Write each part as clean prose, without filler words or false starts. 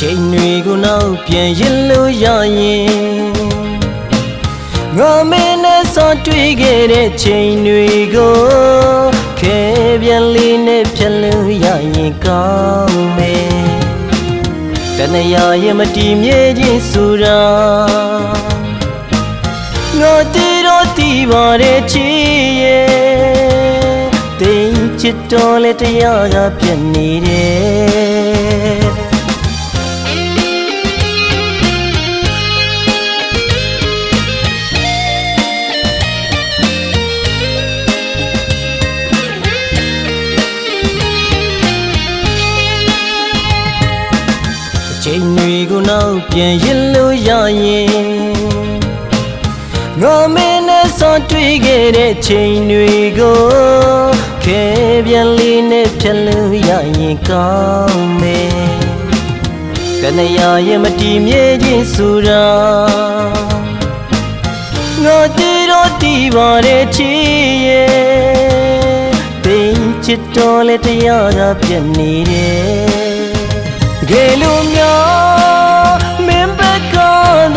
ချိန်တွေကိုနောက်ပြန်ရင်လို့ရရင်ငါမင်းနဲ့စောတွေ့ခဲ့တဲ့ချိန်တွေကိုခဲပြန်လေးနဲ့ဖြတ်လို့ရရင်ကောင်းမယ်တဏှာရဲ့မတည်မြဲခြင်းဆိုတာငါတည်တော့တည်ပါတယ်ချစ်ရဲ့တိမ်ချစ်တော်လက်တရားကပြည့်နေတယ်ချိန်တွေကိုနောက်ပြန်ရင်လို့ရရင်ငါမင်းနဲ့စောတွေ့ခဲ့တဲ့ချိန်တွေကိုခဲပြန်လေးနဲ့ဖြတ်လို့ရရင်ကောင်းမယ်တဏှာရဲ့မတည်မြဲခြင်းဆိုတာငါတည်တော့တည်ပါတယ်ချစ်ရဲ့တိမ်ချစ်တော်လက်တရားကပြည့်နေတယ်တကယ်လို့များမင်းဘက်ကတော့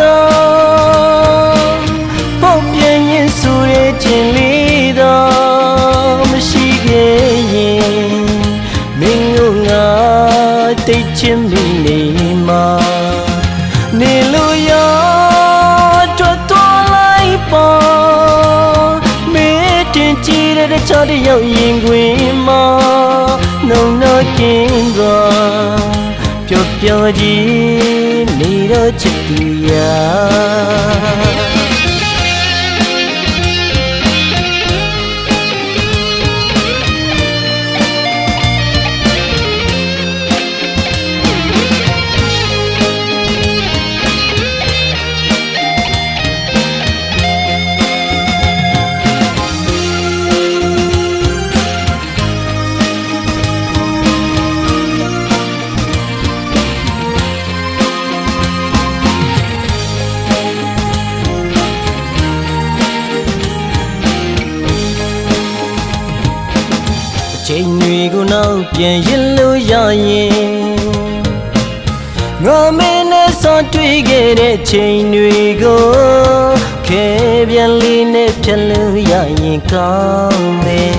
ပေါက်ပြန်ရင်ဆိုရခြင်းလေးတော့မရှိခဲ့ရင်မင်းတို့ငါတိတ်ချင်မိနေမှာနေလို့ရထွက်သွားလိုက်ပါမင်းတင်ကြည့်တဲ့ချောတယောက်ရင်ခွင်မှာနှုံနှကင်းသွားပျော်ပျော်ကြီးနေတော့ချစ်သူရာချိန်တွေကိုနောက်ပြန်ရင်လို့ရရင်ငါမင်းနဲ့စောတွေ့ခဲ့တဲ့ချိန်တွေကိုခဲပြန်လေးနဲ့ဖြတ်လို့ရရင်ကောင်းမယ်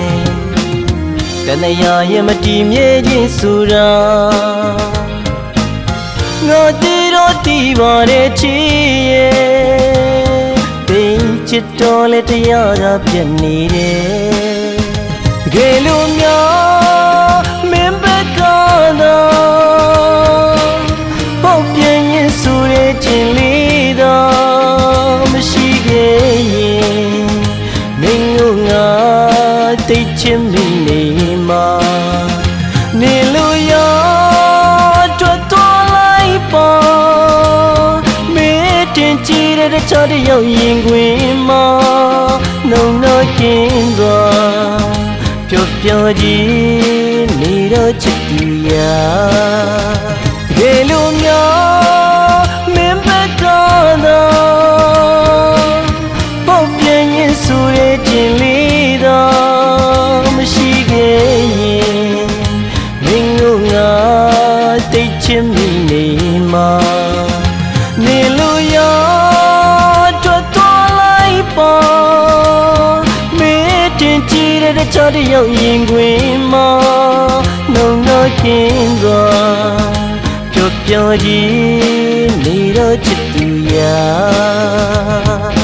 တဏှာရဲ့မတည်မြဲခြင်းဆိုတာငါတည်တော့တည်ပါတယ်ချစ်ရဲ့တိမ်ချစ်တော်လက်တရားကပြည့်နေတယ်တကယ်လို့များမင်းဘက်ကတော့ပေါက်ပြန်ရင်ဆိုရခြင်းလေးတော့မရှိခဲ့ရင်မင်းတို့ငါတိတ်ချင်မိနေမှာနေလို့ရထွက်သွားလိုက်ပါမင်းတင်ကြည့်တဲ့ချောတယောက်ရင်ခွင်မှာနှုံနှကင်းသွားပျော်ပျော်ကြီးနေတော့ချစ်သူရာတကယ်လို့များမင်းဘက်ကတော့ပေါက်ပြန်ရင်ဆိုရခြင်းလေးတော့မရှိခဲ့ရင်မင်းတို့ငါတိတ်ချင်မိနေမှာနေလို့ရထွက်သွားလိုက်ပါတင်ကြည့်တဲ့ချောတယောက်ရင်ခွင်မှာနှုံနှကင်းသွားပျော်ပျော်ကြီးနေတော့ချစ်သူရာ